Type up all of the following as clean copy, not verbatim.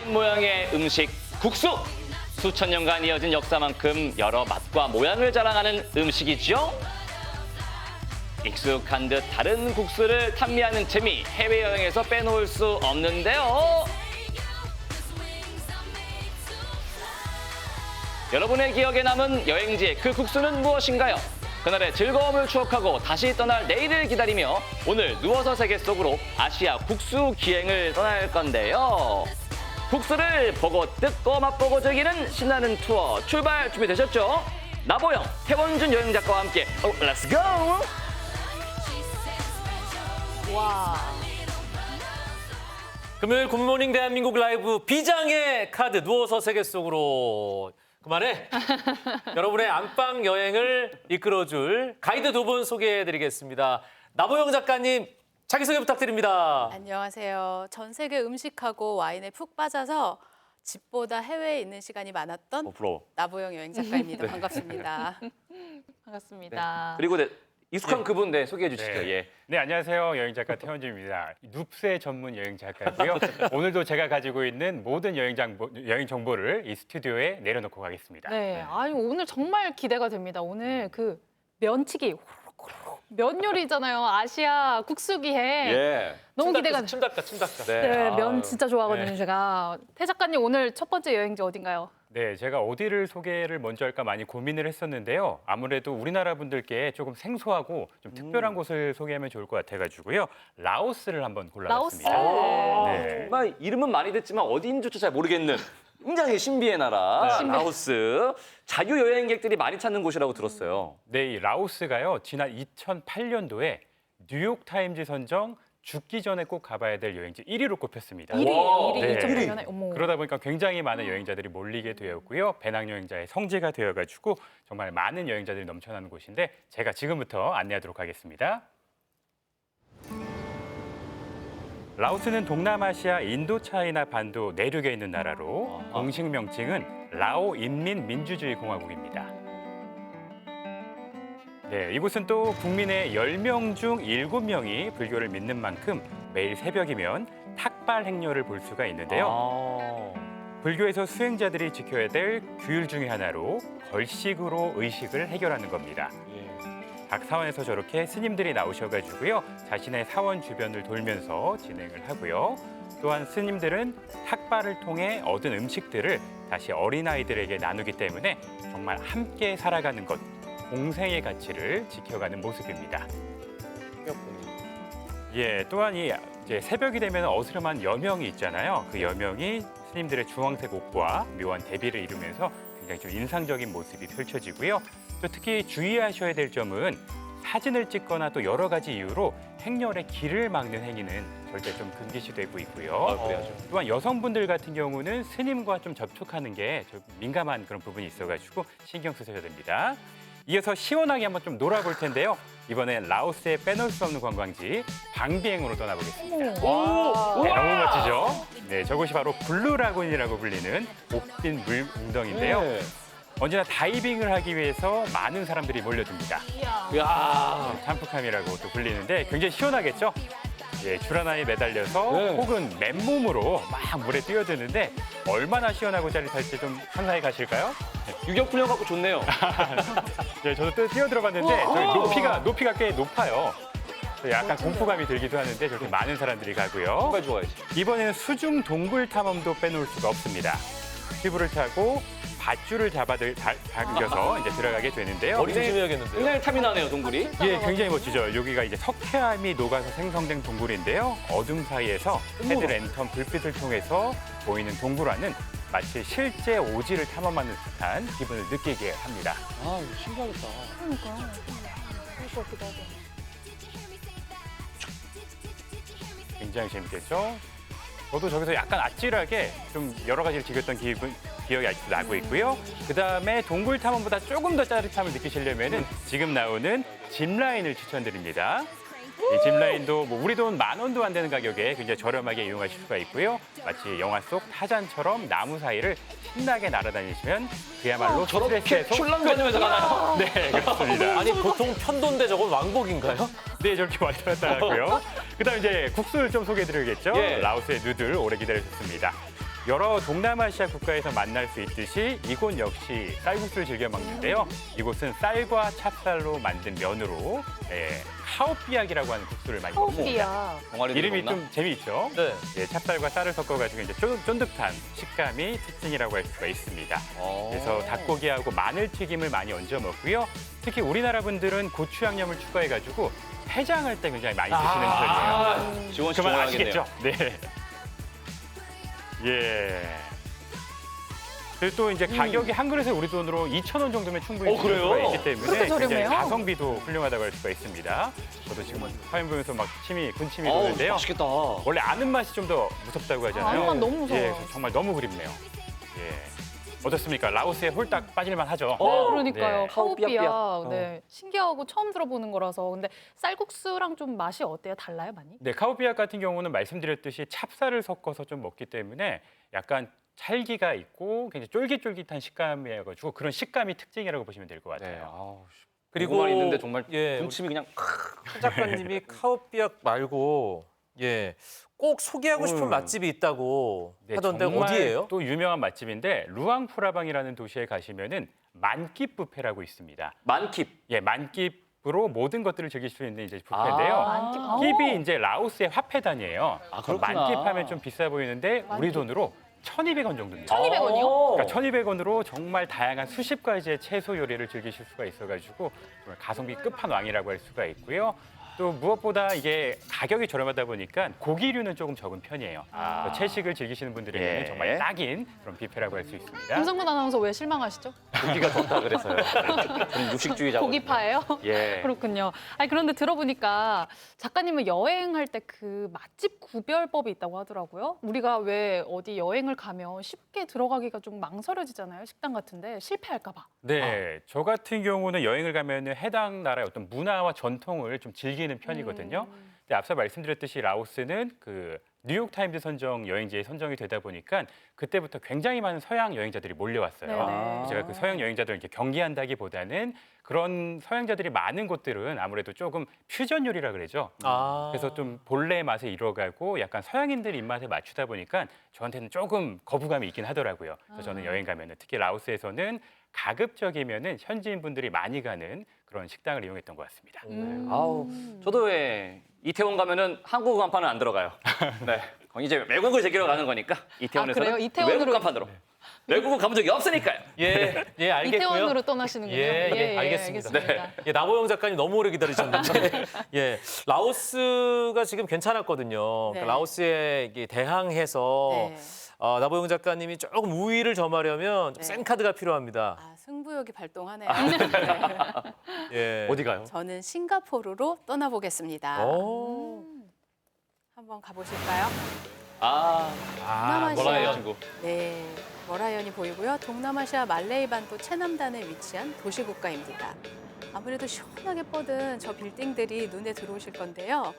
모양의 음식 국수. 수천 년간 이어진 역사만큼 여러 맛과 모양을 자랑하는 음식이죠. 익숙한 듯 다른 국수를 탐미하는 재미, 해외여행에서 빼놓을 수 없는데요. 여러분의 기억에 남은 여행지의 그 국수는 무엇인가요? 그날의 즐거움을 추억하고 다시 떠날 내일을 기다리며 오늘 누워서 세계 속으로 아시아 국수 기행을 떠날 건데요. 국수를 보고 뜯고 맛보고 즐기는 신나는 투어 출발 준비되셨죠? 나보영, 태원준 여행 작가와 함께 렛츠 고! 와. 금요일 굿모닝 대한민국 라이브 비장의 카드 누워서 세계 속으로 그만해. 여러분의 안방 여행을 이끌어줄 가이드 두 분 소개해드리겠습니다. 나보영 작가님 자기소개 부탁드립니다. 안녕하세요. 전 세계 음식하고 와인에 푹 빠져서 집보다 해외에 있는 시간이 많았던 부러워. 나보영 여행 작가입니다. 반갑습니다. 반갑습니다. 그리고 익숙한 그분 소개해 주시죠. 네. 예. 네, 안녕하세요. 여행 작가 태원주입니다. 눕세 전문 여행 작가고요. 오늘도 제가 가지고 있는 모든 여행 정보를 이 스튜디오에 내려놓고 가겠습니다. 네, 아니 오늘 정말 기대가 됩니다. 오늘 그 면치기 면 요리잖아요. 아시아 국수기행. 예. 너무 기대가. 침 닦다. 네, 면 아유. 진짜 좋아하거든요, 네. 제가. 태 작가님 오늘 첫 번째 여행지 어딘가요? 네, 제가 어디를 소개를 먼저 할까 많이 고민을 했었는데요. 아무래도 우리나라 분들께 조금 생소하고 좀 특별한 곳을 소개하면 좋을 것 같아가지고요. 라오스를 한번 골라봤습니다. 아, 네. 정말 이름은 많이 듣지만 어디인지조차 잘 모르겠는 굉장히 신비의 나라 네. 라오스. 자유 여행객들이 많이 찾는 곳이라고 들었어요. 네, 이 라오스가요. 지난 2008년도에 뉴욕타임즈 선정 죽기 전에 꼭 가봐야 될 여행지 1위로 꼽혔습니다. 1위 네. 2008년에. 어머. 그러다 보니까 굉장히 많은 여행자들이 몰리게 되었고요. 배낭여행자의 성지가 되어가지고 정말 많은 여행자들이 넘쳐나는 곳인데 제가 지금부터 안내하도록 하겠습니다. 라오스는 동남아시아 인도차이나 반도 내륙에 있는 나라로 공식 명칭은 라오 인민민주주의 공화국입니다. 네, 이곳은 또 국민의 10명 중 7명이 불교를 믿는 만큼 매일 새벽이면 탁발 행렬을 볼 수가 있는데요. 아. 불교에서 수행자들이 지켜야 될 규율 중에 하나로 걸식으로 의식을 해결하는 겁니다. 각 사원에서 저렇게 스님들이 나오셔가지고요. 자신의 사원 주변을 돌면서 진행을 하고요. 또한 스님들은 탁발을 통해 얻은 음식들을 다시 어린아이들에게 나누기 때문에 정말 함께 살아가는 것, 공생의 가치를 지켜가는 모습입니다. 예, 또한 이제 새벽이 되면 어스름한 여명이 있잖아요. 그 여명이 스님들의 주황색 옷과 묘한 대비를 이루면서 굉장히 좀 인상적인 모습이 펼쳐지고요. 또 특히 주의하셔야 될 점은 사진을 찍거나 또 여러 가지 이유로 행렬의 길을 막는 행위는 절대 좀 금기시되고 있고요. 그래야죠. 또한 여성분들 같은 경우는 스님과 좀 접촉하는 게 좀 민감한 그런 부분이 있어가지고 신경 쓰셔야 됩니다. 이어서 시원하게 한번 좀 놀아볼 텐데요. 이번엔 라오스에 빼놓을 수 없는 관광지 방비행으로 떠나보겠습니다. 네, 너무 멋지죠? 네, 저곳이 바로 블루라군이라고 불리는 옥빈 물 웅덩인데요. 네. 언제나 다이빙을 하기 위해서 많은 사람들이 몰려듭니다. 야. 참프캄이라고 또 불리는데 굉장히 시원하겠죠? 예, 줄 하나에 매달려서 네. 혹은 맨몸으로 막 물에 뛰어드는데 얼마나 시원하고 짜릿할지 좀 상상해 가실까요? 유격훈련 갖고 좋네요. 예, 저도 또 뛰어들어봤는데 저기 높이가 꽤 높아요. 약간 공포감이 들기도 하는데 저렇게 많은 사람들이 가고요. 정말 좋아야지. 이번에는 수중 동굴 탐험도 빼놓을 수가 없습니다. 튜브를 타고 밧줄을 당겨서 이제 들어가게 되는데요. 머리 조심해야겠는데요. 굉장히 탐이 나네요, 동굴이. 예, 굉장히 멋지죠. 여기가 이제 석회암이 녹아서 생성된 동굴인데요. 어둠 사이에서 헤드 랜턴 불빛을 통해서 보이는 동굴 안은 마치 실제 오지를 탐험하는 듯한 기분을 느끼게 합니다. 아, 이거 신기하겠다. 굉장히 재밌겠죠? 저도 저기서 약간 아찔하게 좀 여러 가지를 즐겼던 기억이 아직도 나고 있고요. 그다음에 동굴 탐험보다 조금 더 짜릿함을 느끼시려면은 지금 나오는 짚라인을 추천드립니다. 이 짚라인도 뭐 우리 돈 10,000원도 안 되는 가격에 굉장히 저렴하게 이용하실 수가 있고요. 마치 영화 속 타잔처럼 나무 사이를 신나게 날아다니시면 그야말로 저렇게 스트레스에서 출렁다니면서 가나요? 네, 그렇습니다. 아니 보통 편도인데 저건 왕복인가요? 네, 저렇게 왔다 갔다 하고요. 그다음 이제 국수를 좀 소개해드리겠죠. 예. 라오스의 누들 오래 기다리셨습니다. 여러 동남아시아 국가에서 만날 수 있듯이 이곳 역시 쌀국수를 즐겨 먹는데요. 이곳은 쌀과 찹쌀로 만든 면으로 카오삐약이라고 하는 국수를 많이 먹습니다. 카오삐약. 동아리 이름이 좀 재미있죠? 네. 예, 찹쌀과 쌀을 섞어가지고 이제 쫀득한 식감이 특징이라고 할 수가 있습니다. 그래서 닭고기하고 마늘튀김을 많이 얹어 먹고요. 특히 우리나라 분들은 고추 양념을 추가해가지고 해장할 때 굉장히 많이 드시는 편이에요. 지원 씨 그만 좋아하겠네요. 아시겠죠? 네. 예. 그리고 또 이제 가격이 한 그릇에 우리 돈으로 2,000원 정도면 충분히 드실 그래요? 수가 있기 때문에 그렇게 굉장히 저렴해요? 가성비도 훌륭하다고 할 수가 있습니다. 저도 지금 화면 보면서 막 군침이 어우, 도는데요. 맛있겠다. 원래 아는 맛이 좀 더 무섭다고 하잖아요. 아는 맛 너무 무서워요. 예, 정말 너무 그립네요. 예. 어떻습니까? 라오스에 홀딱 빠질만 하죠. 그러니까요. 네. 카오삐약. 네. 신기하고 처음 들어보는 거라서. 근데 쌀국수랑 좀 맛이 어때요? 달라요, 많이? 네, 카오피약 같은 경우는 말씀드렸듯이 찹쌀을 섞어서 좀 먹기 때문에 약간 찰기가 있고 굉장히 쫄깃쫄깃한 식감이어가지고 그런 식감이 특징이라고 보시면 될 것 같아요. 네. 아우, 그리고 그리고 있는데 정말 예, 군침이 그냥 한 작가님이 카오삐약 말고 꼭 소개하고 싶은 맛집이 있다고 네, 하던데 정말 어디예요? 또 유명한 맛집인데 루앙프라방이라는 도시에 가시면은 만킵 뷔페라고 있습니다. 만킵. 예, 만킵으로 모든 것들을 즐길 수 있는 이제 뷔페인데요. 만킵. 킵이 이제 라오스의 화폐 단위예요. 그렇구나. 만킵하면 좀 비싸 보이는데 우리 돈으로 1,200원 정도입니다. 1,200원이요? 그러니까 1,200원으로 정말 다양한 수십 가지의 채소 요리를 즐기실 수가 있어가지고 정말 가성비 끝판왕이라고 할 수가 있고요. 또 무엇보다 이게 가격이 저렴하다 보니까 고기류는 조금 적은 편이에요. 채식을 즐기시는 분들에게는 예. 정말 딱인 그런 뷔페라고 할 수 있습니다. 김성근 아나운서 왜 실망하시죠? 고기가 덥다 그래서요. 저는 육식주의자. 고기파예요? 예. 그렇군요. 아니 그런데 들어보니까 작가님은 여행할 때 그 맛집 구별법이 있다고 하더라고요. 우리가 왜 어디 여행을 가면 쉽게 들어가기가 좀 망설여지잖아요. 식당 같은데 실패할까 봐. 네, 저 같은 경우는 여행을 가면 해당 나라의 어떤 문화와 전통을 좀 즐기는 편이거든요. 근데 앞서 말씀드렸듯이 라오스는 그 뉴욕타임즈 선정 여행지에 선정이 되다 보니까 그때부터 굉장히 많은 서양 여행자들이 몰려왔어요. 네네. 제가 그 서양 여행자들을 이렇게 경계한다기보다는 그런 서양자들이 많은 곳들은 아무래도 조금 퓨전 요리라 그러죠. 그래서 좀 본래의 맛을 이뤄가고 약간 서양인들 입맛에 맞추다 보니까 저한테는 조금 거부감이 있긴 하더라고요. 그래서 저는 여행 가면은 특히 라오스에서는 가급적이면은 현지인 분들이 많이 가는 그런 식당을 이용했던 것 같습니다. 아우, 저도 왜 이태원 가면은 한국 간판은 안 들어가요. 네. 이제 외국을 즐기러 가는 거니까 이태원에서는 그래요? 이태원으로? 외국 간판으로. 외국은 가본 적이 없으니까요. 예, 알겠고요. 이태원으로 떠나시는군요. 알겠습니다. 알겠습니다. 예, 나보영 작가님 너무 오래 기다리셨는데, 라오스가 지금 괜찮았거든요. 네. 그러니까 라오스에 이게 대항해서 네. 나보영 작가님이 조금 우위를 점하려면 좀 네. 센 카드가 필요합니다. 승부욕이 발동하네요. 예. 어디 가요? 저는 싱가포르로 떠나보겠습니다. 오. 한번 가보실까요? 뭐라 해요, 친구? 네, 머라이언이 보이고요. 동남아시아 말레이 반도 채남단에 위치한 도시국가입니다. 아무래도 시원하게 뻗은 저 빌딩들이 눈에 들어오실 건데요.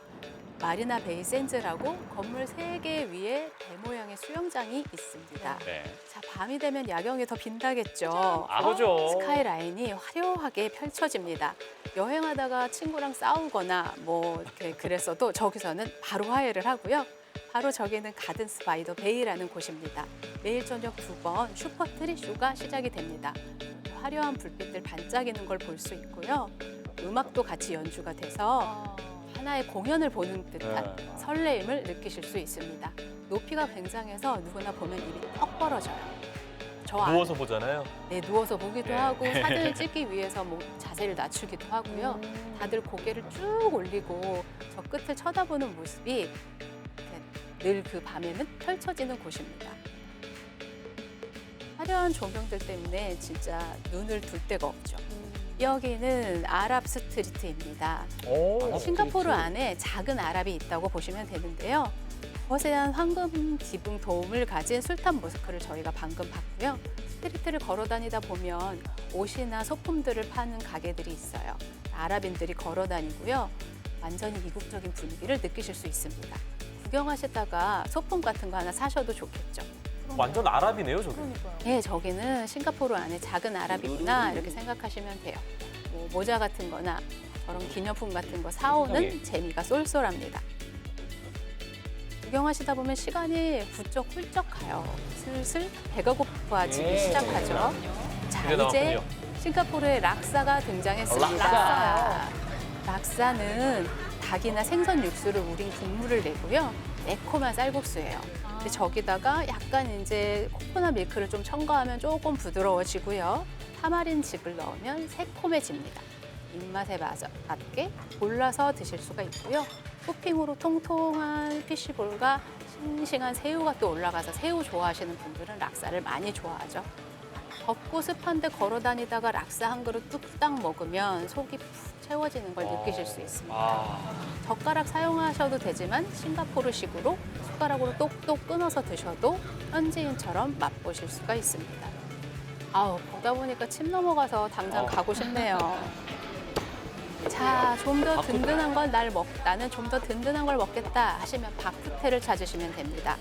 마리나 베이 샌즈라고 건물 3개 위에 배 모양의 수영장이 있습니다. 네. 자, 밤이 되면 야경이 더 빈다겠죠. 그죠. 스카이라인이 화려하게 펼쳐집니다. 여행하다가 친구랑 싸우거나 뭐 이렇게 그랬어도 저기서는 바로 화해를 하고요. 바로 저기는 가든 스파이더 베이라는 곳입니다. 매일 저녁 2번 슈퍼트리 쇼가 시작이 됩니다. 화려한 불빛들 반짝이는 걸 볼 수 있고요. 음악도 같이 연주가 돼서 하나의 공연을 보는 듯한 설레임을 느끼실 수 있습니다. 높이가 굉장해서 누구나 보면 입이 떡 벌어져요. 누워서 보잖아요. 네, 누워서 보기도 하고 사진을 찍기 위해서 뭐 자세를 낮추기도 하고요. 다들 고개를 쭉 올리고 저 끝을 쳐다보는 모습이 늘 그 밤에는 펼쳐지는 곳입니다. 화려한 조명들 때문에 진짜 눈을 둘 데가 없죠. 여기는 아랍 스트리트입니다. 싱가포르 안에 작은 아랍이 있다고 보시면 되는데요. 거대한 황금 지붕 도움을 가진 술탄 모스크를 저희가 방금 봤고요. 스트리트를 걸어 다니다 보면 옷이나 소품들을 파는 가게들이 있어요. 아랍인들이 걸어 다니고요. 완전히 이국적인 분위기를 느끼실 수 있습니다. 구경하시다가 소품 같은 거 하나 사셔도 좋겠죠. 완전 아랍이네요, 저기. 네, 저기는 싱가포르 안에 작은 아랍이구나 이렇게 생각하시면 돼요. 뭐 모자 같은 거나 저런 기념품 같은 거 사오는 재미가 쏠쏠합니다. 구경하시다 보면 시간이 훌쩍 가요. 슬슬 배가 고파지기 시작하죠. 자, 이제 이제 나왔군요. 싱가포르의 락사가 등장했습니다. 락사는 닭이나 생선 육수를 우린 국물을 내고요. 매콤한 쌀국수예요. 근데 저기다가 약간 이제 코코넛 밀크를 좀 첨가하면 조금 부드러워지고요. 타마린즙을 넣으면 새콤해집니다. 입맛에 맞게 골라서 드실 수가 있고요. 토핑으로 통통한 피쉬볼과 싱싱한 새우가 또 올라가서 새우 좋아하시는 분들은 락사를 많이 좋아하죠. 덥고 습한데 걸어 다니다가 락사 한 그릇 뚝딱 먹으면 속이 푹 채워지는 걸 느끼실 수 있습니다. 젓가락 사용하셔도 되지만 싱가포르식으로 숟가락으로 똑똑 끊어서 드셔도 현지인처럼 맛보실 수가 있습니다. 아우, 보다 보니까 침 넘어가서 당장 가고 싶네요. 자, 좀 더 든든한 걸 나는 좀 더 든든한 걸 먹겠다 하시면 바쿠테를 찾으시면 됩니다.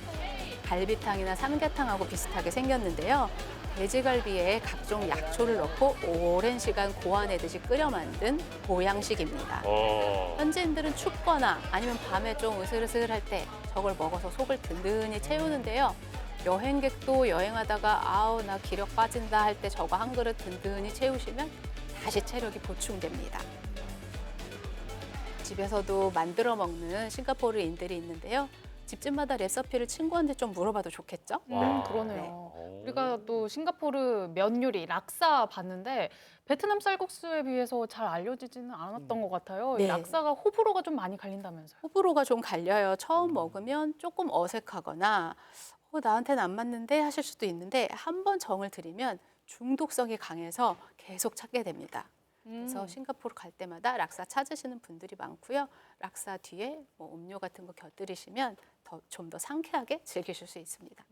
갈비탕이나 삼계탕하고 비슷하게 생겼는데요. 돼지갈비에 각종 약초를 넣고 오랜 시간 고아내듯이 끓여 만든 보양식입니다. 현지인들은 춥거나 아니면 밤에 좀 으슬으슬할 때 저걸 먹어서 속을 든든히 채우는데요. 여행객도 여행하다가 아우 나 기력 빠진다 할 때 저거 한 그릇 든든히 채우시면 다시 체력이 보충됩니다. 집에서도 만들어 먹는 싱가포르인들이 있는데요. 집집마다 레시피를 친구한테 좀 물어봐도 좋겠죠? 그러네요. 우리가 또 싱가포르 면 요리 락사 봤는데 베트남 쌀국수에 비해서 잘 알려지지는 않았던 것 같아요. 네. 락사가 호불호가 좀 많이 갈린다면서요. 호불호가 좀 갈려요. 처음 먹으면 조금 어색하거나 나한테는 안 맞는데 하실 수도 있는데 한 번 정을 들이면 중독성이 강해서 계속 찾게 됩니다. 그래서 싱가포르 갈 때마다 락사 찾으시는 분들이 많고요. 락사 뒤에 뭐 음료 같은 거 곁들이시면 좀 더 상쾌하게 즐기실 수 있습니다.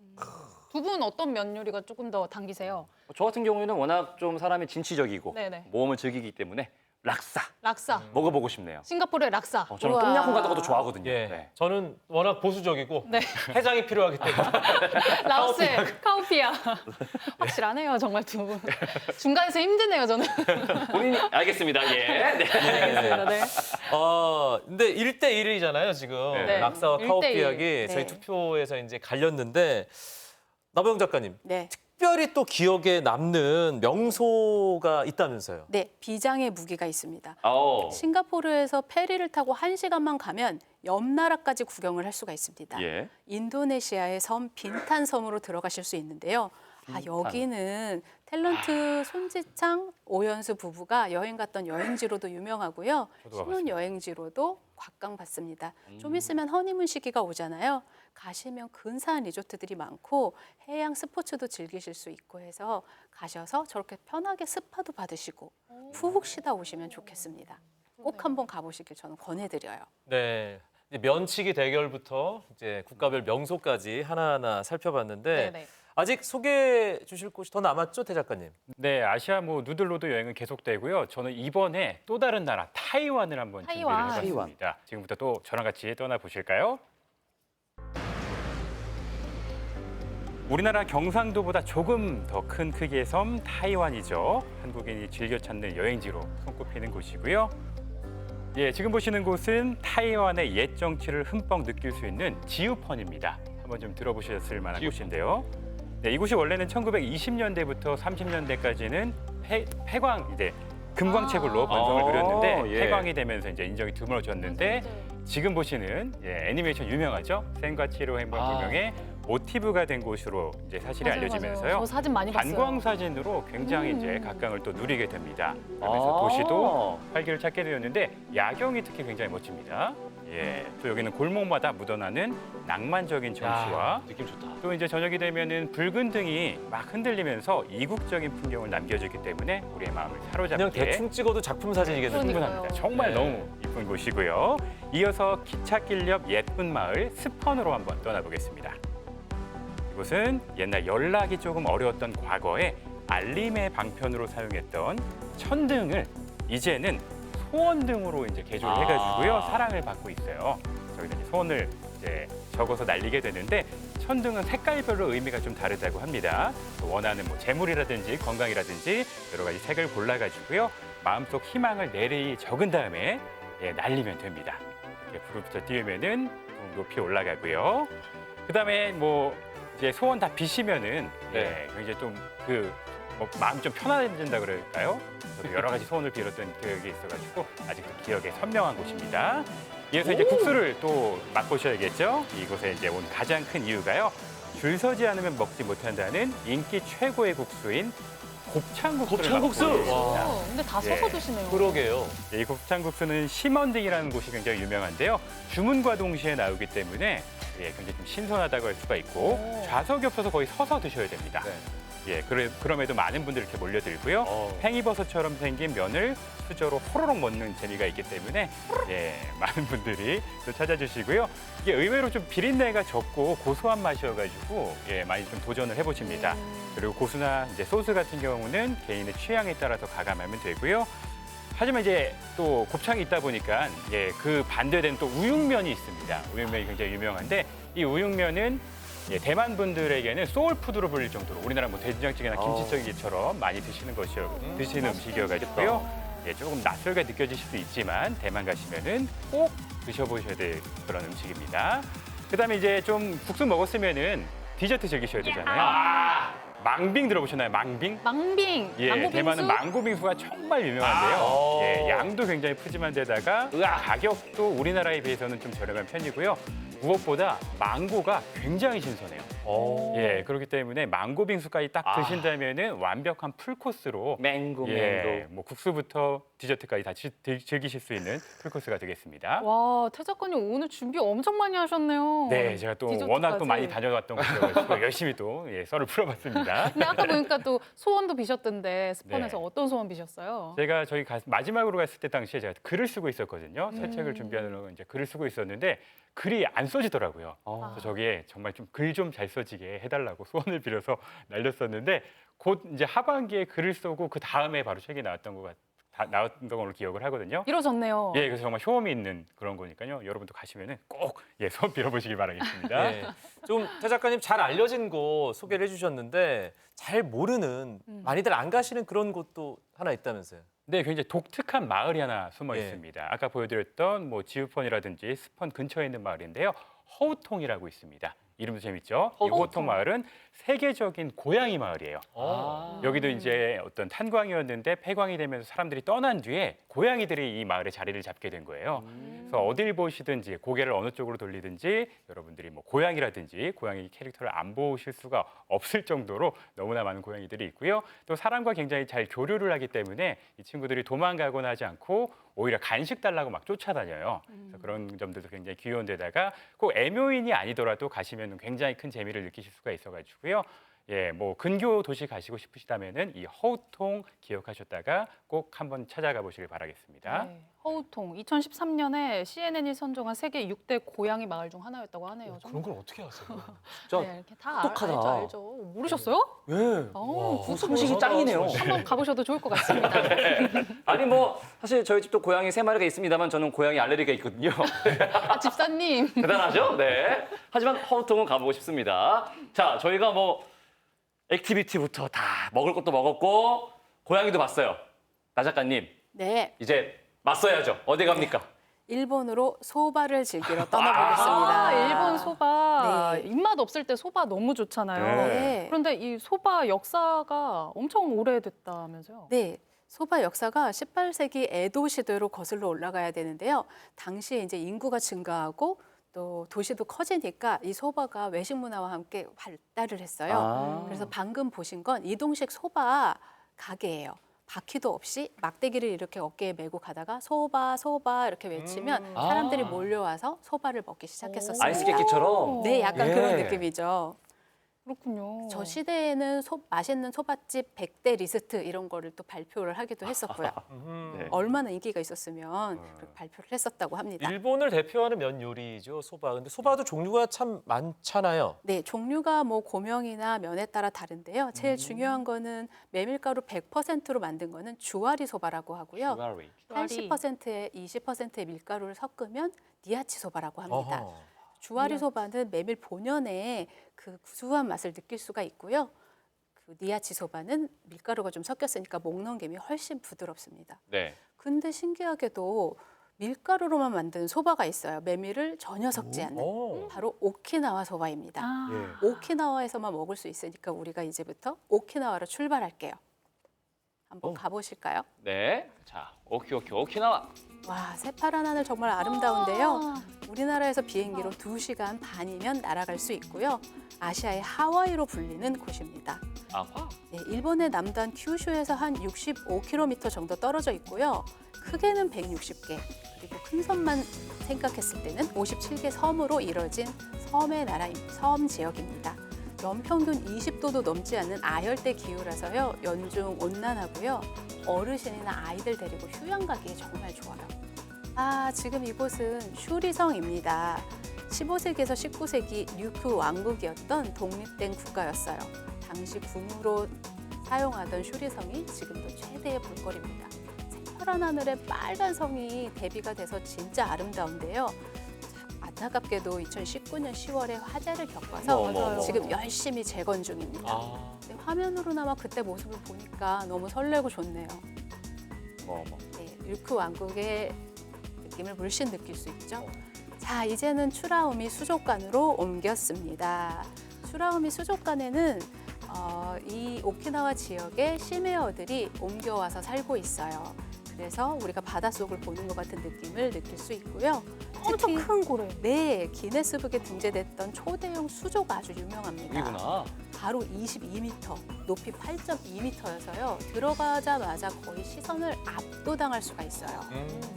두 분 어떤 면 요리가 조금 더 당기세요? 저 같은 경우에는 워낙 좀 사람이 진취적이고 네네. 모험을 즐기기 때문에 락사 락사. 먹어보고 싶네요. 싱가포르의 락사. 저는 우와. 똠양꿍 같은 것도 좋아하거든요. 예, 네. 저는 워낙 보수적이고 네. 해장이 필요하기 때문에 라오스의 카오피아. 확실하네요, 정말 두 분. 중간에서 힘드네요, 저는. 본인이 알겠습니다. 예. 네. 알겠습니다. 네. 근데 1대1이잖아요, 지금. 네. 락사와 1대1. 카오피약이 저희 네. 투표에서 이제 갈렸는데 나보영 작가님, 네. 특별히 또 기억에 남는 명소가 있다면서요. 네, 비장의 무기가 있습니다. 어. 싱가포르에서 페리를 타고 1시간만 가면 옆 나라까지 구경을 할 수가 있습니다. 예. 인도네시아의 섬 빈탄 섬으로 들어가실 수 있는데요. 여기는 탤런트 손지창, 오연수 부부가 여행 갔던 여행지로도 유명하고요. 저도 신혼 여행지로도 곽강받습니다. 좀 있으면 허니문 시기가 오잖아요. 가시면 근사한 리조트들이 많고 해양 스포츠도 즐기실 수 있고 해서 가셔서 저렇게 편하게 스파도 받으시고 푹 쉬다 오시면 좋겠습니다. 꼭 한번 가보시길 저는 권해드려요. 네. 이제 면치기 대결부터 이제 국가별 명소까지 하나하나 살펴봤는데 네네. 아직 소개해 주실 곳이 더 남았죠, 태 작가님? 네, 아시아 뭐 누들로드 여행은 계속되고요. 저는 이번에 또 다른 나라 타이완을 한번 타이완. 준비를 해봤습니다. 지금부터 또 저랑 같이 떠나보실까요? 우리나라 경상도보다 조금 더 큰 크기의 섬 타이완이죠. 한국인이 즐겨 찾는 여행지로 손꼽히는 곳이고요. 예, 지금 보시는 곳은 타이완의 옛 정치를 흠뻑 느낄 수 있는 지우펀입니다. 한번 좀 들어보셨을 만한 곳인데요. 네, 이곳이 원래는 1920년대부터 30년대까지는 폐광 이제 금광채굴로 번성을 누렸는데 예. 폐광이 되면서 이제 인적이 드물어졌는데 지금 보시는 애니메이션 유명하죠? 센과 치로 행방불명의 모티브가 된 곳으로 이제 사실이 맞아요, 알려지면서요. 맞아요. 저 사진 많이 봤어요. 관광 사진으로 굉장히 이제 각광을 또 누리게 됩니다. 그러면서 도시도 활기를 찾게 되었는데 야경이 특히 굉장히 멋집니다. 예, 또 여기는 골목마다 묻어나는 낭만적인 정취와 느낌 좋다. 또 이제 저녁이 되면은 붉은 등이 막 흔들리면서 이국적인 풍경을 남겨주기 때문에 우리의 마음을 그냥 사로잡게 대충 찍어도 작품 사진이겠네요. 그러니까요. 충분합니다. 정말 네. 너무 이쁜 곳이고요. 이어서 기찻길 옆 예쁜 마을 스펀으로 한번 떠나보겠습니다. 이곳은 옛날 연락이 조금 어려웠던 과거에 알림의 방편으로 사용했던 천등을 이제는 소원등으로 이제 개조를 해가지고요 사랑을 받고 있어요. 저기다 이제 소원을 이제 적어서 날리게 되는데 천등은 색깔별로 의미가 좀 다르다고 합니다. 원하는 뭐 재물이라든지 건강이라든지 여러 가지 색을 골라가지고요 마음속 희망을 내리 적은 다음에 날리면 됩니다. 이렇게 불을 붙여 띄우면은 높이 올라가고요. 그다음에 뭐 이제 소원 다 비시면은 네. 굉장히 좀 마음이 좀 편안해진다 그럴까요? 저도 여러 가지 소원을 빌었던 기억이 있어가지고 아직도 기억에 선명한 곳입니다. 이어서 이제 국수를 또 맛보셔야겠죠? 이곳에 이제 온 가장 큰 이유가요. 줄 서지 않으면 먹지 못한다는 인기 최고의 국수인 곱창국수를 곱창국수? 맛보고 계십니다. 와, 근데 다 서서 예. 드시네요. 그러게요. 이 곱창국수는 심원딩이라는 곳이 굉장히 유명한데요. 주문과 동시에 나오기 때문에 굉장히 좀 신선하다고 할 수가 있고 오. 좌석이 없어서 거의 서서 드셔야 됩니다. 네. 그럼에도 많은 분들이 이렇게 몰려들고요. 팽이버섯처럼 생긴 면을 수저로 호로록 먹는 재미가 있기 때문에 많은 분들이 또 찾아주시고요. 이게 의외로 좀 비린내가 적고 고소한 맛이어가지고 많이 좀 도전을 해보십니다. 그리고 고수나 이제 소스 같은 경우는 개인의 취향에 따라서 가감하면 되고요. 하지만 이제 또 곱창이 있다 보니까 그 반대되는 또 우육면이 있습니다. 우육면이 굉장히 유명한데 이 우육면은 대만 분들에게는 소울푸드로 불릴 정도로 우리나라 뭐 된장찌개나 김치찌개처럼 많이 드시는 드시는 음식이어가지고요. 조금 낯설게 느껴지실 수도 있지만 대만 가시면은 꼭 드셔보셔야 될 그런 음식입니다. 그다음에 이제 좀 국수 먹었으면은 디저트 즐기셔야 되잖아요. 망빙 들어보셨나요? 망빙? 망빙, 망고빙수. 대만은 망고빙수가 정말 유명한데요. 양도 굉장히 푸짐한 데다가 가격도 우리나라에 비해서는 좀 저렴한 편이고요. 무엇보다 망고가 굉장히 신선해요. 그렇기 때문에 망고 빙수까지 딱 드신다면은 완벽한 풀코스로 맹고. 뭐 국수부터 디저트까지 다 즐기실 수 있는 풀코스가 되겠습니다. 와, 태 작가님 오늘 준비 엄청 많이 하셨네요. 네, 제가 또 디저트까지. 워낙 또 많이 다녀왔던 곳이어서 열심히 또 썰을 풀어봤습니다. 근데 아까 보니까 또 소원도 비셨던데 스펀에서 네. 어떤 소원 비셨어요? 제가 저희 마지막으로 갔을 때 당시에 제가 글을 쓰고 있었거든요. 새 책을 준비하느라고 이제 글을 쓰고 있었는데 글이 안 써지더라고요. 그래서 저기에 정말 좀 글 좀 잘 써지게 해달라고 소원을 빌어서 날렸었는데 곧 이제 하반기에 글을 쓰고 그 다음에 바로 책이 나왔던 걸로 기억을 하거든요. 이루어졌네요. 그래서 정말 효험이 있는 그런 거니까요. 여러분도 가시면은 꼭 소원 빌어보시기 바라겠습니다. 좀 태 작가님 잘 알려진 곳 소개를 해주셨는데 잘 모르는 많이들 안 가시는 그런 곳도 하나 있다면서요? 네, 굉장히 독특한 마을이 하나 숨어 예. 있습니다. 아까 보여드렸던 뭐 지우펀이라든지 스펀 근처에 있는 마을인데요. 허우통이라고 있습니다. 이름도 재밌죠? 이 허우통 마을은 세계적인 고양이 마을이에요. 여기도 이제 어떤 탄광이었는데 폐광이 되면서 사람들이 떠난 뒤에 고양이들이 이 마을에 자리를 잡게 된 거예요. 그래서 어딜 보시든지 고개를 어느 쪽으로 돌리든지 여러분들이 뭐 고양이라든지 고양이 캐릭터를 안 보실 수가 없을 정도로 너무나 많은 고양이들이 있고요. 또 사람과 굉장히 잘 교류를 하기 때문에 이 친구들이 도망가거나 하지 않고 오히려 간식 달라고 막 쫓아다녀요. 그래서 그런 점들도 굉장히 귀여운 데다가 꼭 애묘인이 아니더라도 가시면 굉장히 큰 재미를 느끼실 수가 있어가지고요. 뭐 근교 도시 가시고 싶으시다면은 이 허우통 기억하셨다가 꼭 한번 찾아가 보시길 바라겠습니다. 네, 허우통 2013년에 CNN이 선정한 세계 6대 고양이 마을 중 하나였다고 하네요. 그런 걸 어떻게 아세요? 진짜 네, 이렇게 다 똑똑하다. 알죠. 모르셨어요? 예. 국수 상식이 보셔서 짱이네요. 한번 가보셔도 좋을 것 같습니다. 아니 뭐 사실 저희 집도 고양이 3마리가 있습니다만 저는 고양이 알레르기가 있거든요. 아, 집사님. 대단하죠? 네. 하지만 허우통은 가보고 싶습니다. 자, 저희가 뭐 액티비티부터 다 먹을 것도 먹었고 고양이도 봤어요. 나 작가님, 네, 이제 맞서야죠. 어디 갑니까? 일본으로 소바를 즐기러 떠나보겠습니다. 아, 일본 소바. 네. 입맛 없을 때 소바 너무 좋잖아요. 네. 그런데 이 소바 역사가 엄청 오래됐다면서요? 네. 소바 역사가 18세기 에도 시대로 거슬러 올라가야 되는데요. 당시에 이제 인구가 증가하고 또 도시도 커지니까 이 소바가 외식 문화와 함께 발달을 했어요. 그래서 방금 보신 건 이동식 소바 가게예요. 바퀴도 없이 막대기를 이렇게 어깨에 메고 가다가 소바 소바 이렇게 외치면 사람들이 몰려와서 소바를 먹기 시작했었습니다. 아이스 깨끼처럼. 네, 약간 예. 그런 느낌이죠. 그렇군요. 저 시대에는 맛있는 소바집 100대 리스트 이런 거를 또 발표를 하기도 했었고요. 네. 얼마나 인기가 있었으면 그렇게 발표를 했었다고 합니다. 일본을 대표하는 면 요리죠, 소바. 근데 소바도 종류가 참 많잖아요. 네, 종류가 뭐 고명이나 면에 따라 다른데요. 제일 중요한 거는 메밀가루 100%로 만든 거는 주와리 소바라고 하고요. 80%에 20%의 밀가루를 섞으면 니아치 소바라고 합니다. 어허. 주와리 소바는 메밀 본연의 그 구수한 맛을 느낄 수가 있고요. 그 니아치 소바는 밀가루가 좀 섞였으니까 목 넘김이 훨씬 부드럽습니다. 네. 근데 신기하게도 밀가루로만 만든 소바가 있어요. 메밀을 전혀 섞지 않는. 오. 바로 오키나와 소바입니다. 아, 예. 오키나와에서만 먹을 수 있으니까 우리가 이제부터 오키나와로 출발할게요. 한번 가보실까요? 네. 자, 오키나와. 와, 새파란 하늘 정말 아름다운데요. 우리나라에서 비행기로 2시간 반이면 날아갈 수 있고요. 아시아의 하와이로 불리는 곳입니다. 아하. 네, 일본의 남단 큐슈에서 한 65km 정도 떨어져 있고요. 크게는 160개, 그리고 큰 섬만 생각했을 때는 57개 섬으로 이뤄진 섬 지역입니다. 연평균 20도도 넘지 않는 아열대 기후라서요. 연중 온난하고요. 어르신이나 아이들 데리고 휴양 가기에 정말 좋아요. 아, 지금 이곳은 슈리성입니다. 15세기에서 19세기 류크 왕국이었던 독립된 국가였어요. 당시 궁으로 사용하던 슈리성이 지금도 최대의 볼거리입니다. 새파란 하늘에 빨간 성이 대비가 돼서 진짜 아름다운데요. 안타깝게도 2019년 10월에 화재를 겪어서 어머. 지금 열심히 재건 중입니다. 아. 네, 화면으로나마 그때 모습을 보니까 너무 설레고 좋네요. 어머. 네, 류크 왕국의 느낌을 물씬 느낄 수 있죠. 자, 이제는 추라우미 수족관으로 옮겼습니다. 추라우미 수족관에는 이 오키나와 지역의 심해어들이 옮겨와서 살고 있어요. 그래서 우리가 바닷속을 보는 것 같은 느낌을 느낄 수 있고요. 엄청 특히 큰 고래. 네, 기네스북에 등재됐던 초대형 수조가 아주 유명합니다. 여기구나. 가로 22m, 높이 8.2m여서요. 들어가자마자 거의 시선을 압도당할 수가 있어요.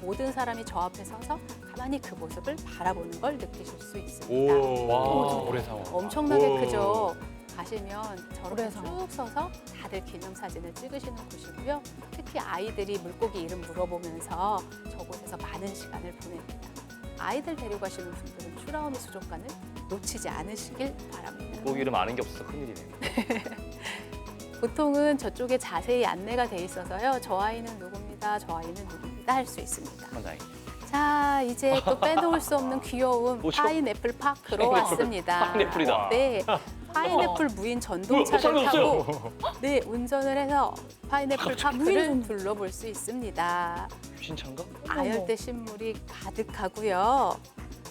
모든 사람이 저 앞에 서서 가만히 그 모습을 바라보는 걸 느끼실 수 있습니다. 와. 고래상어. 엄청나게 크죠. 가시면 저렇게 고래상어. 쭉 서서 다들 기념사진을 찍으시는 곳이고요. 특히 아이들이 물고기 이름 물어보면서 저곳에서 많은 시간을 보냅니다. 아이들 데리고 가시는 분들은 추라우미 수족관을 놓치지 않으시길 바랍니다. 꼭 이름 아는 게 없어서 큰일이네요. 보통은 저쪽에 자세히 안내가 돼 있어서요. 저 아이는 누굽니다, 저 아이는 누굽니다 할 수 있습니다. 천장이. 자, 이제 또 빼놓을 수 없는 귀여운 뭐죠? 파인애플 파크로 왔습니다. 파인애플이다. 네, 파인애플 무인 전동차를 타고 네, 운전을 해서 파인애플 파크를 둘러볼 수 있습니다. 신차인가? 아열대 식물이 가득하고요.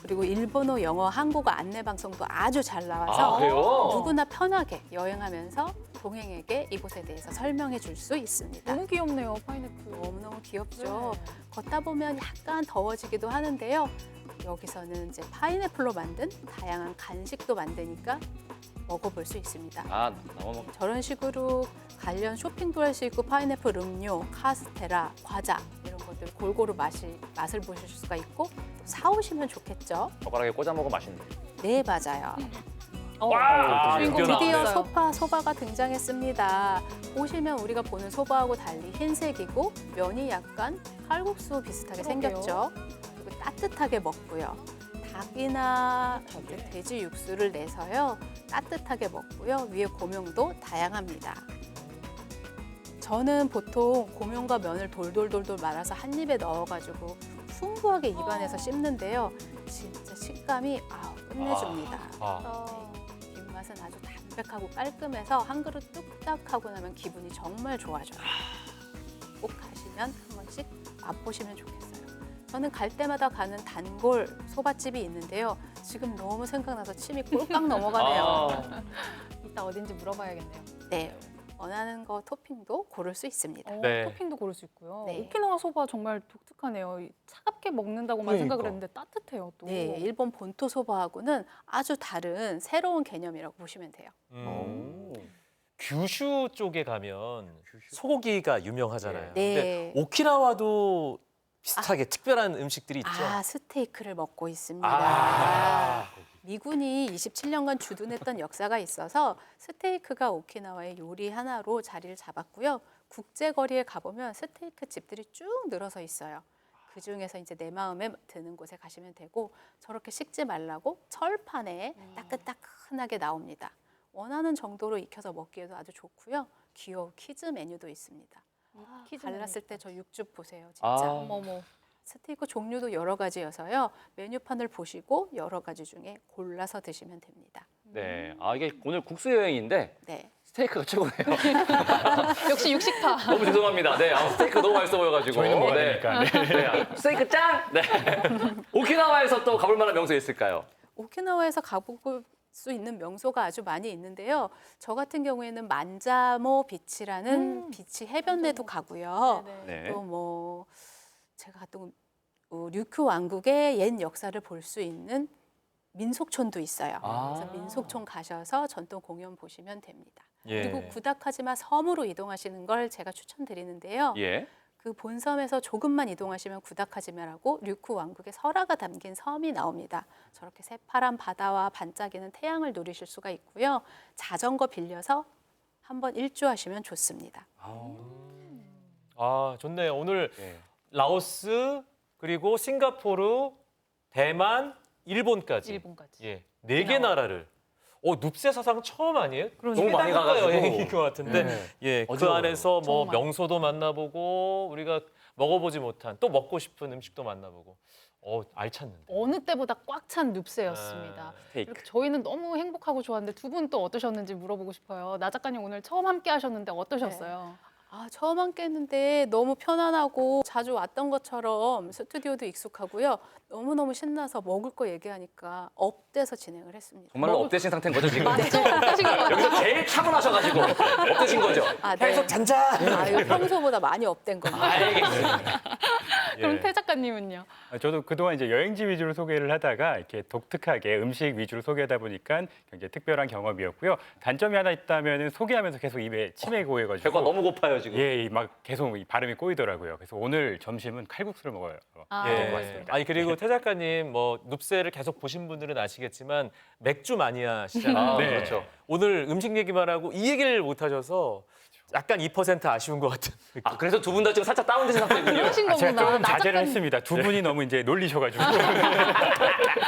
그리고 일본어, 영어, 한국어 안내 방송도 아주 잘 나와서 아, 그래요? 누구나 편하게 여행하면서 동행에게 이곳에 대해서 설명해 줄 수 있습니다. 너무 귀엽네요, 파인애플. 너무너무 귀엽죠. 네. 걷다 보면 약간 더워지기도 하는데요. 여기서는 이제 파인애플로 만든 다양한 간식도 만드니까 먹어볼 수 있습니다. 아, 너무 저런 식으로 관련 쇼핑도 할 수 있고 파인애플 음료, 카스테라, 과자 이런 것들 골고루 맛을 보실 수가 있고 또 사오시면 좋겠죠. 젓가락에 꽂아 먹으면 맛있는데. 네, 맞아요. 와, 주인공 드디어 드디어 나왔어요. 소바가 등장했습니다. 보시면 우리가 보는 소바하고 달리 흰색이고 면이 약간 칼국수 비슷하게 그러게요. 생겼죠. 그리고 따뜻하게 먹고요. 닭이나 이제 돼지 육수를 내서요. 따뜻하게 먹고요. 위에 고명도 다양합니다. 저는 보통 고명과 면을 돌돌돌돌 말아서 한 입에 넣어가지고 풍부하게 입안에서 씹는데요. 진짜 식감이 끝내줍니다. 아. 뒷맛은 아주 담백하고 깔끔해서 한 그릇 뚝딱 하고 나면 기분이 정말 좋아져요. 꼭 가시면 한 번씩 맛보시면 좋겠어요. 저는 갈 때마다 가는 단골 소바집이 있는데요. 지금 너무 생각나서 침이 꼴깍 넘어가네요. 아, 이따 어딘지 물어봐야겠네요. 네, 원하는 거 토핑도 고를 수 있습니다. 네. 토핑도 고를 수 있고요. 네. 오키나와 소바 정말 독특하네요. 차갑게 먹는다고만 생각을 그러니까. 했는데 따뜻해요 또. 네, 일본 본토 소바하고는 아주 다른 새로운 개념이라고 보시면 돼요. 규슈 쪽에 가면 소고기가 유명하잖아요. 네. 근데 오키나와도 비슷하게 특별한 음식들이 있죠. 스테이크를 먹고 있습니다. 아. 미군이 27년간 주둔했던 역사가 있어서 스테이크가 오키나와의 요리 하나로 자리를 잡았고요. 국제거리에 가보면 스테이크 집들이 쭉 늘어서 있어요. 그중에서 이제 내 마음에 드는 곳에 가시면 되고 저렇게 식지 말라고 철판에 따끈따끈하게 나옵니다. 원하는 정도로 익혀서 먹기에도 아주 좋고요. 귀여운 키즈 메뉴도 있습니다. 키즈 갈랐을 때 저 육즙 보세요. 진짜. 아. 어머머. 스테이크 종류도 여러 가지여서요. 메뉴판을 보시고 여러 가지 중에 골라서 드시면 됩니다. 네. 아, 이게 오늘 국수 여행인데 네. 스테이크가 최고네요. 역시 육식파. 너무 죄송합니다. 네, 스테이크 너무 맛있어 보여가지고. 저희는 먹어야 네. 되니까. 네. 네, 스테이크 짱! 네. 오키나와에서 또 가볼 만한 명소 있을까요? 오키나와에서 가볼 수 있는 명소가 아주 많이 있는데요. 저 같은 경우에는 만자모 비치라는 비치 해변에도 가고요. 네. 또 뭐 제가 갔던 류큐 왕국의 옛 역사를 볼 수 있는 민속촌도 있어요. 아. 그래서 민속촌 가셔서 전통 공연 보시면 됩니다. 예. 그리고 구다카지마 섬으로 이동하시는 걸 제가 추천드리는데요. 예. 그 본섬에서 조금만 이동하시면 구다카지마라고 류쿠 왕국의 설화가 담긴 섬이 나옵니다. 저렇게 새파란 바다와 반짝이는 태양을 누리실 수가 있고요. 자전거 빌려서 한번 일주하시면 좋습니다. 아, 좋네요. 오늘 예. 라오스 그리고 싱가포르, 대만, 일본까지. 일본까지. 예. 4개 나라를. 눕세 사상 처음 아니에요? 너무 많이 가가지고. 여행인 것 같은데. 네. 예. 그 어지러워요. 안에서 뭐 정말. 명소도 만나보고 우리가 먹어보지 못한 또 먹고 싶은 음식도 만나보고. 알찼는데. 어느 때보다 꽉 찬 눕세였습니다. 아, 스테이크. 이렇게 저희는 너무 행복하고 좋았는데 두 분 또 어떠셨는지 물어보고 싶어요. 나 작가님 오늘 처음 함께 하셨는데 어떠셨어요? 아, 처음 함께 했는데 너무 편안하고 자주 왔던 것처럼 스튜디오도 익숙하고요. 너무너무 신나서 먹을 거 얘기하니까 업돼서 진행을 했습니다. 정말로 업되신 상태인 거죠, 지금? 맞죠? 어떠신 것 같아요? 여기서 제일 차분하셔가지고 업되신 거죠? 아, 네. 계속 잔잔! 아, 이거 평소보다 많이 업된 겁니다. 알겠습니다. 그럼 예. 태 작가님은요? 저도 그동안 이제 여행지 위주로 소개를 하다가 이렇게 독특하게 음식 위주로 소개하다 보니까 굉장히 특별한 경험이었고요. 단점이 하나 있다면 소개하면서 계속 입에 침이 고여가지고 배가 너무 고파요, 지금. 예, 막 계속 이 발음이 꼬이더라고요. 그래서 오늘 점심은 칼국수를 먹어요. 아, 예. 맞습니다. 아니 그리고 태 작가님 뭐 눕세를 계속 보신 분들은 아시겠지만 맥주 마니아시잖아요. 아, 네. 그렇죠. 오늘 음식 얘기만 하고 이 얘기를 못 하셔서 약간 2% 아쉬운 것 같은. 아, 그래서 두 분 다 지금 살짝 다운되신 상태군요. 그러신 제가 거구나. 조금 나 자제를 작가님, 했습니다. 두 분이 너무 이제 놀리셔가지고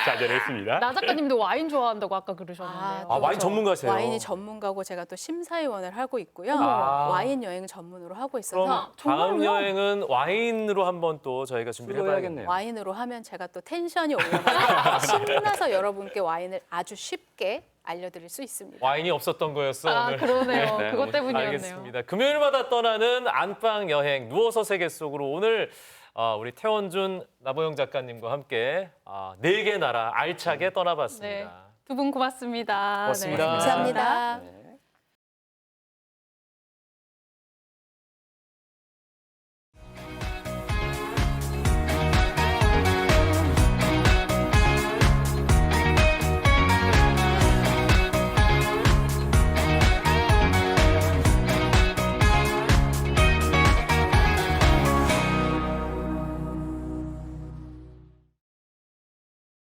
자제를 했습니다. 나 작가님도 와인 좋아한다고 아까 그러셨는데. 아, 와인 저 전문가세요? 와인이 전문가고 제가 또 심사위원을 하고 있고요. 아. 와인 여행 전문으로 하고 그럼 있어서 다음 여행은 와인으로 한번 또 저희가 준비를 해봐야겠네요. 와인으로 하면 제가 또 텐션이 올라가서 신나서 여러분께 와인을 아주 쉽게 알려드릴 수 있습니다. 와인이 없었던 거였어 아, 오늘. 그러네요. 네, 그것 때문이었네요. 알겠습니다. 금요일마다 떠나는 안방 여행 누워서 세계 속으로 오늘 우리 태원준 나보영 작가님과 함께 4개 나라 알차게 떠나봤습니다. 두 분 고맙습니다. 고맙습니다. 네. 감사합니다. 네.